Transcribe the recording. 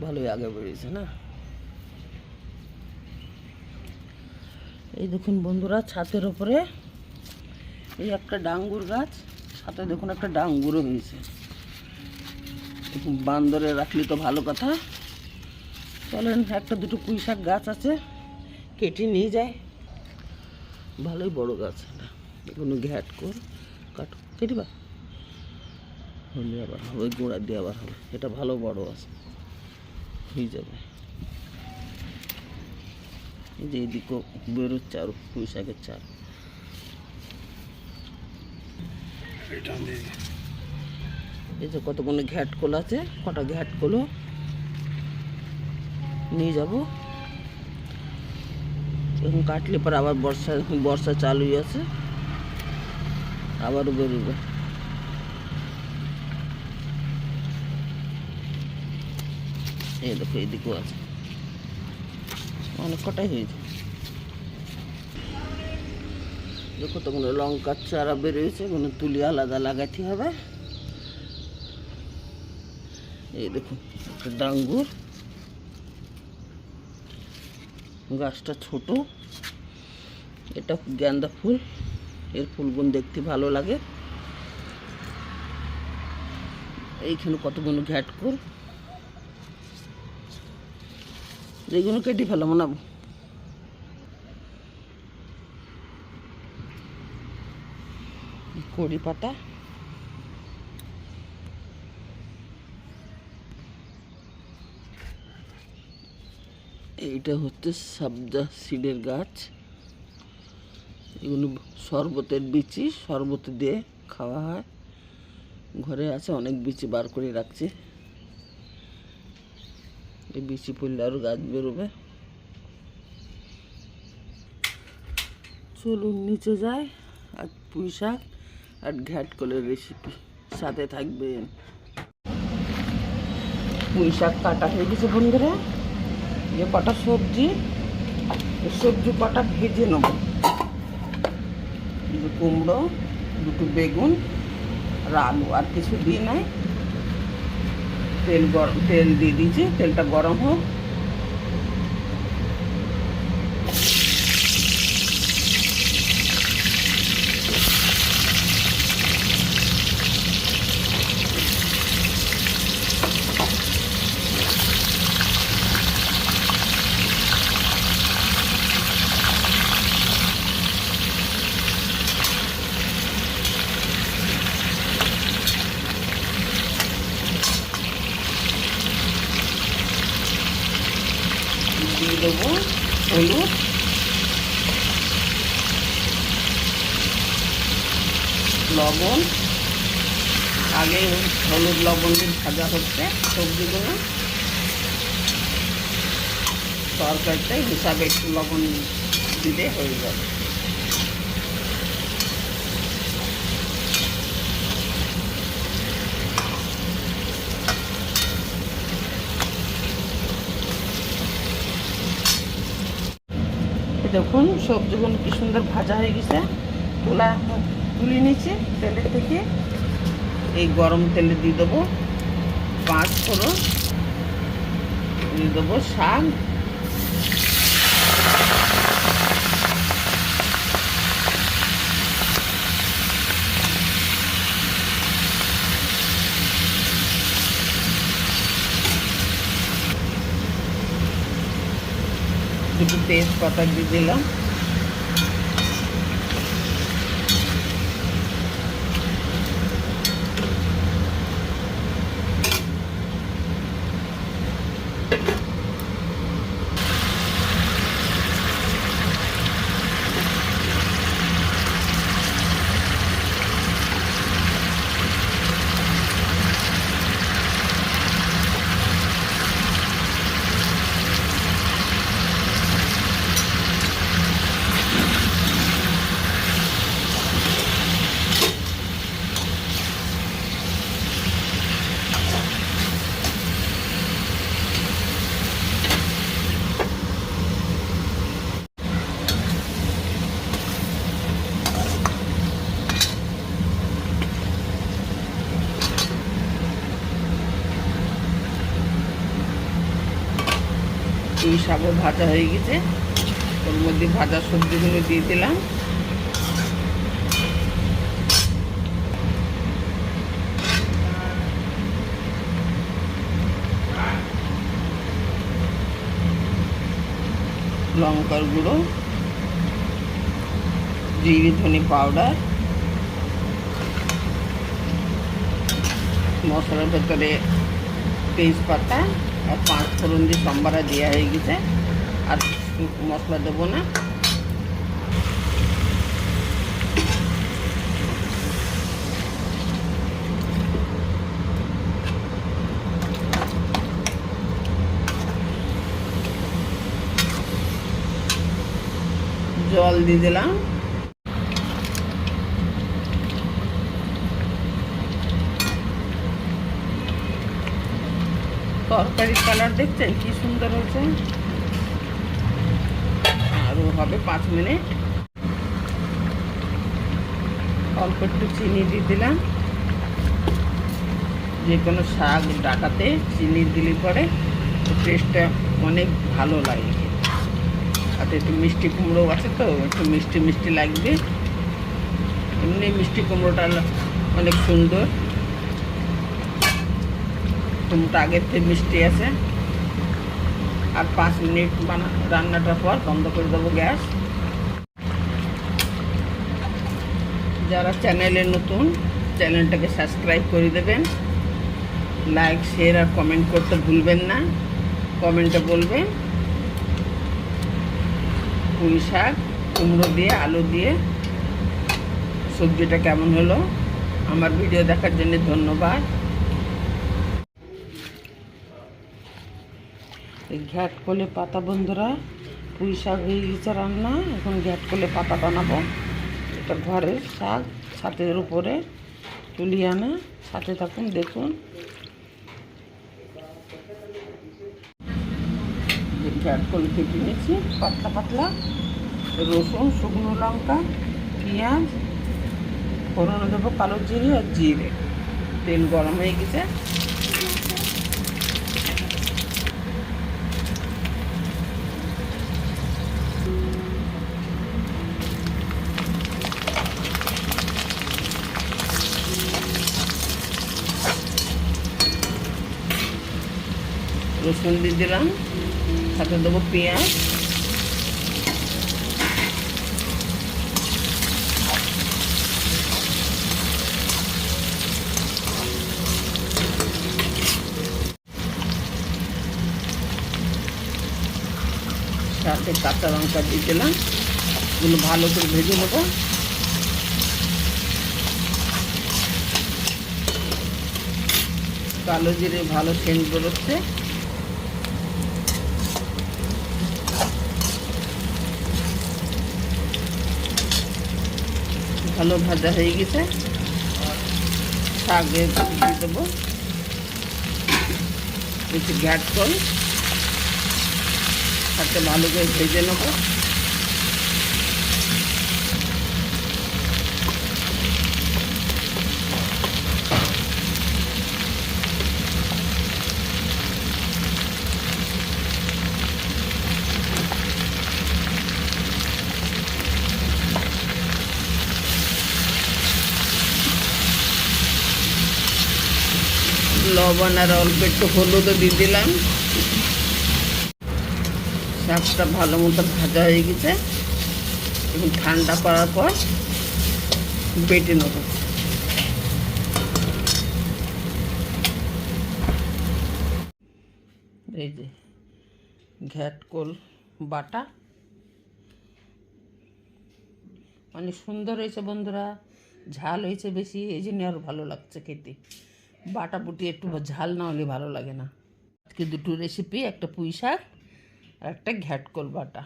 ভালোই আগে বেরিয়েছে না। এই দেখুন বন্ধুরা, ছাদের উপরে এই একটা ডাঙ্গুর গাছ, সাথে দেখুন একটা ডাঙ্গুরও হয়েছে। বান্দরে রাখলি তো ভালো কথা। চলেন, একটা দুটো পুঁই শাক গাছ আছে, কেটে নিয়ে যায়। ভালোই বড় গাছ এটা, এগুলো ঘ্যাট কর কাটো কেটিবা হলে আবার হবে, গোড়া দিয়ে আবার হবে। এটা ভালো বড় আছে, হয়ে যাবে। এই যে এদিকেও বেরোচ্ছে আরো পুঁই শাকের চাল। এই যে কতগুলো ঘ্যাট কল আছে, কটা ঘ্যাট কলও নিয়ে যাব। এখন কাটলে পর আবার বর্ষা চালুই আছে, আবারও বেরোবে। এই দেখো এদিকেও আছে, অনেক কটাই হয়েছে। দেখো তখন লঙ্কার চারা বেরোয়েছে, কোনো তুলি আলাদা লাগাতে হবে। এই দেখুন একটা ডাঙ্গুর, গাছটা ছোট। এটা গাঁদা ফুল, এর ফুলগুলো দেখতে ভালো লাগে। এইখানে কতগুলো ঘ্যাট কর, এইগুলো কেটে ফেলাম না। কড়ি পাতা, এইটা হচ্ছে সবজা সিডের গাছ। এগুলো শরবতের বিচি, শরবত দিয়ে খাওয়া হয়। ঘরে আছে, অনেক বিচি বার করে রাখছি। এই বিচি পড়লে আরও গাছ বেরোবে। চলুন নিচে যাই, আর পুঁই শাক আর ঘ্যাট কলের রেসিপি সাথে থাকবে। পুঁই শাক কাটা হয়ে গেছে বন্ধুরা। যে কটা সবজি, সবজি কটা ভেজে নেব। কুমড়ো, দুটো বেগুন আর আলু, আর কিছু দিয়ে নাই। তেল দিয়ে দিয়েছি, তেলটা গরম হোক। দিয়ে দেবো হলুদ, লবণ। আগে হলুদ লবণ দিয়ে ভাজা হচ্ছে সবজিগুলো। তরকারিতে হিসাবে একটু লবণ দিলে হয়ে যাবে। দেখুন সবজিগুলো কি সুন্দর ভাজা হয়ে গেছে। তুলে নিচ্ছি তেলের থেকে। এই গরম তেলে দিয়ে দেবো 5 ফোড়ন, দিয়ে দেবো শাক, দুটো তেজপাতা দিয়ে দিলাম। পুঁই শাকও ভাজা হয়ে গেছে, ওর মধ্যে ভাজা সবজিগুলো দিয়ে দিলাম। লঙ্কার গুঁড়ো, জিরে ধনে পাউডার, মশলার ভেতরে তেজপাতা আর 5 ফোড়ন দিয়ে সম্বারা দেওয়া হয়ে গেছে, আর মশলা দেবো না। জল দিয়ে দিলাম। তরকারির কালার দেখছেন কি সুন্দর হয়েছে। আরও হবে 5 মিনিট। অল্প একটু চিনি দিয়ে দিলাম। যে কোনো শাক ডাটাতে চিনি দিলে পরে টেস্টটা অনেক ভালো লাগে। আর একটু মিষ্টি কুমড়ো আছে তো, একটু মিষ্টি মিষ্টি লাগবে। এমনি মিষ্টি কুমড়োটা অনেক সুন্দর, কুমড়োটা আগের থেকে মিষ্টি আছে। আর 5 মিনিট রান্নাটার পর বন্ধ করে দেবো গ্যাস। যারা চ্যানেলে নতুন, চ্যানেলটাকে সাবস্ক্রাইব করে দেবেন। লাইক শেয়ার আর কমেন্ট করতে ভুলবেন না। কমেন্টে বলবেন পুঁই শাক কুমড়ো দিয়ে আলু দিয়ে সবজিটা কেমন হলো। আমার ভিডিও দেখার জন্য ধন্যবাদ। ঘ্যাট কলে পাতা বন্ধুরা, পুঁই শাক হয়ে গেছে রান্না। এখন ঘ্যাট কলে পাতা বানাবো। এটা ঘরের শাক, ছাতের উপরে তুলি আনা। সাথে থাকুন, দেখুন। ঘ্যাট কলে কেটে নিয়েছি পাতলা পাতলা। রসুন, শুকনো লঙ্কা, পেঁয়াজ, ফোড়নে দেবো কালো জিরে আর জিরে। তেল গরম হয়ে গেছে। রসুন দিয়ে দিলাম, সাথে দেবো পেঁয়াজ, সাথে কাঁচা লঙ্কা দিয়ে দিলাম। এগুলো ভালো করে ভেজে নেবো। কালো জিরে ভালো সেন্ট বেরোচ্ছে। ভালো ভাজা হয়ে গেছে। শাকে দিয়ে দেবো একটু ঘ্যাট কল, সাথে ভালো করে ভেজে নেবো। লবণ আর অল্প একটু হলুদও দিয়ে দিলাম। শাকটা ভালো মতো ভাজা হয়ে গেছে। এখন ঠান্ডা করার পর বেটে নেব। এই যে ঘ্যাটকোল বাটা অনেক সুন্দর হয়েছে বন্ধুরা। ঝাল হয়েছে বেশি, এই জন্য আরও ভালো লাগছে খেতে। বাটা বুটি একটু ঝাল না হলে ভালো লাগে না। আজকে দুটো রেসিপি, একটা পুঁই শাক আর একটা ঘ্যাটকোল বাটা।